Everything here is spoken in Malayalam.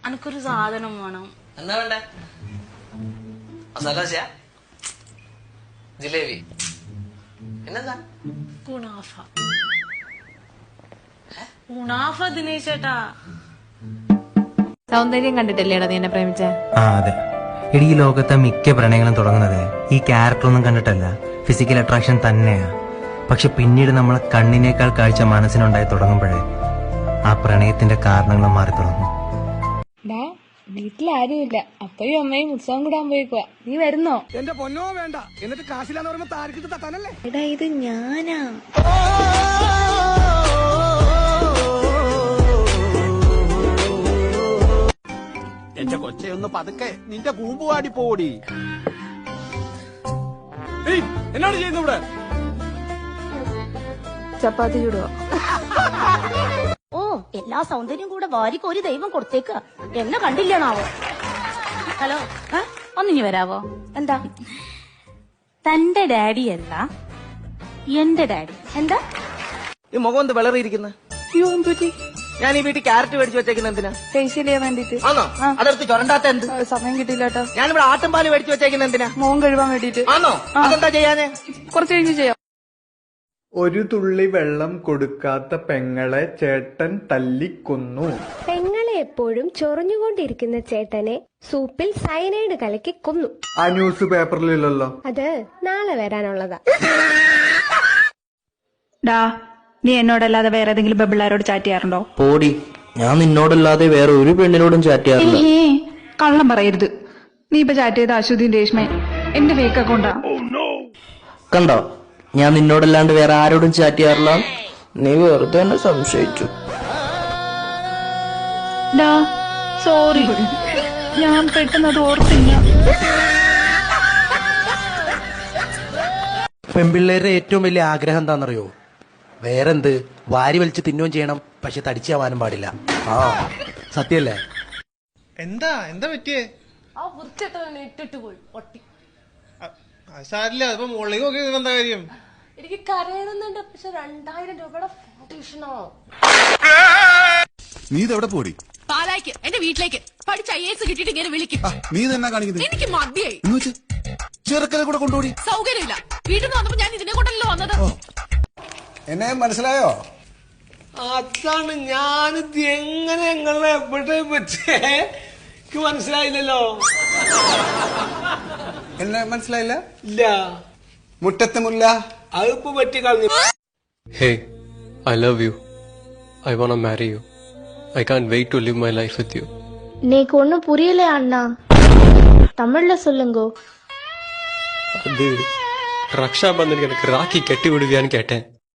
എനിക്കൊരു സാധനം വേണം. എന്താ വേണ്ടേ? മസാല ദോശ, ജിലേബി, പിന്നെന്താ? കുണാഫ. കുണാഫ ദിനേശ് ചേട്ടാ. സൗന്ദര്യം കണ്ടിട്ടല്ലേടാ നീ എന്നെ പ്രേമിച്ചേ? ആ അതെ. എടി, ഈ ലോകത്തെ മിക്ക പ്രണയങ്ങളും തുടങ്ങുന്നത് ഈ ക്യാരക്ടറൊന്നും കണ്ടിട്ടല്ല, ഫിസിക്കൽ അട്രാക്ഷൻ തന്നെയാ. പക്ഷെ പിന്നീട് നമ്മളെ കണ്ണിനേക്കാൾ കാഴ്ച മനസ്സിനുണ്ടായി തുടങ്ങുമ്പോഴേ ആ പ്രണയത്തിന്റെ കാരണങ്ങൾ മാറി തുടങ്ങും. വീട്ടിലാരുമില്ല, അപ്പയും അമ്മയും ഉത്സവം കൂടാൻ പോയിക്കുവാ. നീ വരുന്നോ? എന്റെ പൊന്നോ വേണ്ട. എന്നിട്ട് കാശില്ലാന്ന് പറയുമ്പോ താരക്കിട്ട് തട്ടാനല്ലേ? എടാ, ഇത് ഞാനാ. എന്റെ കൊച്ചയൊന്ന് പതുക്കെ, നിന്റെ കൂമ്പുവാടി പോടി. എന്നാണ് ചെയ്യുന്നത് ഇവിടെ? ചപ്പാത്തി ചൂടുക. ഓ, എല്ലാ സൗന്ദര്യം കൂടെ വാരിക്കോരി ദൈവം കൊടുത്തേക്ക. എന്നെ കണ്ടില്ലണാവോ? ഹലോ, ഒന്നിഞ്ഞു വരാവോ? എന്താ? തന്റെ ഡാഡിയല്ല എന്റെ ഡാഡി. എന്താ ഈ മുഖം എന്ത് വിളറിയിരിക്കുന്ന? ഞാൻ ഈ വീട്ടിൽ ക്യാരറ്റ് മേടിച്ചു വെച്ചേക്കുന്ന എന്തിനാ? ഫേഷ്യൽ ചെയ്യാൻ വേണ്ടിട്ട്. ആണോ? അതെടുത്ത് ചുരണ്ടാത്ത എന്ത്? സമയം കിട്ടിയില്ല കേട്ടോ. ഞാനിവിടെ ആട്ടുംപാല് മേടിച്ചു വെച്ചേക്കുന്ന എന്തിനാ? മോൻ കഴുകാൻ വേണ്ടിട്ട്. ആണോ? അതെന്താ ചെയ്യാന്? കുറച്ച് കഴിഞ്ഞ് ചെയ്യാം. ഒരു തുള്ളി വെള്ളം കൊടുക്കാത്ത പെങ്ങളെ ചേട്ടൻ തല്ലിക്കൊന്നു. പെങ്ങളെ എപ്പോഴും ചൊറിഞ്ഞുകൊണ്ടിരിക്കുന്ന ചേട്ടനെ സൂപ്പിൽ സയനൈഡ് കലക്കി കൊന്നു. ആ ന്യൂസ് പേപ്പറിലില്ലല്ലോ. അത് നാളെ വരാനുള്ളതാ. ഡാ, നീ എന്നോടല്ലാതെ വേറെ ഏതെങ്കിലും പെമ്പിള്ളാരോട് ചാറ്റ് ചെയ്യാറുണ്ടോ? പോടി, ഞാൻ നിന്നോടല്ലാതെ വേറെ ഒരു പെണ്ണിനോടും ചാറ്റ് ചെയ്യാറില്ല. കള്ളം പറയരുത്. നീ ഇപ്പൊ ചാറ്റ് ചെയ്ത അശ്വതിയും രേഷ്മയും എന്റെ ഫേക്ക് അക്കൗണ്ടാ. കണ്ടോ, ഞാൻ നിന്നോടല്ലാണ്ട് വേറെ ആരോടും ചാറ്റ് ചെയ്യാറില്ല. നീ വെറുതെ എന്നെ സംശയിച്ചു. ഡാ, സോറി, ഞാൻ പെട്ടെന്ന് അത് ഓർത്തില്ല. പെൺപിള്ളേരുടെ ഏറ്റവും വലിയ ആഗ്രഹം എന്താണെന്നറിയോ? വേറെന്ത്, വാരി വലിച്ച് തിന്നുകയും ചെയ്യണം, പക്ഷെ തടിച്ചാവാനും പാടില്ല. ആ സത്യല്ലേ? എന്താ പറ്റിയേ? ആ വൃത്തിട്ടവനെ ഇട്ടിട്ട് പോയി ഒട്ടി. സാരില്ല, അതിപ്പോ മുകളിലേക്ക് നോക്കി എന്താ കാര്യം? എനിക്ക് കരയണമെന്നുണ്ട്, പക്ഷെ 2000 രൂപയുടെ ഫൗണ്ടേഷനോ. നീ ഇതെവിടെ പോടി? പാലായിക്ക്, എന്റെ വീട്ടിലേക്ക്. പഠിച്ച IAS കിട്ടിയിട്ട് ഇങ്ങനെ വിളിക്കും. നീ തന്നെ കാണിക്കുന്നത്? എനിക്ക് മതിയായി. ചെറുക്കനെ കൂടെ കൊണ്ടുപോടി. സൗകര്യമില്ല. വീട്ടിൽ നിന്ന് വന്നപ്പോ ഞാൻ ഇതിനെ കൊണ്ടല്ലോ വന്നത്. എന്നെ മനസ്സിലായോ? അതാണ് ഞാനിത് എങ്ങനെ ഞങ്ങളെ എവിടെ പറ്റേ മനസ്സിലായില്ലല്ലോ. എന്നെ മനസ്സിലായില്ല? ഇല്ല. മുറ്റത്തെ മുല്ല അതിപ്പോ പറ്റി കളഞ്ഞു. Hey, I love you. I wanna marry you. I can't wait to live my life with you. நேக்கு ஒன்னும் புரியல அண்ணா, தமிழ்ல சொல்லுங்க. அது ரக்ஷா பந்தனுக்கு எனக்கு ராக்கி கட்டி விடுவியான்னு கேட்டேன்.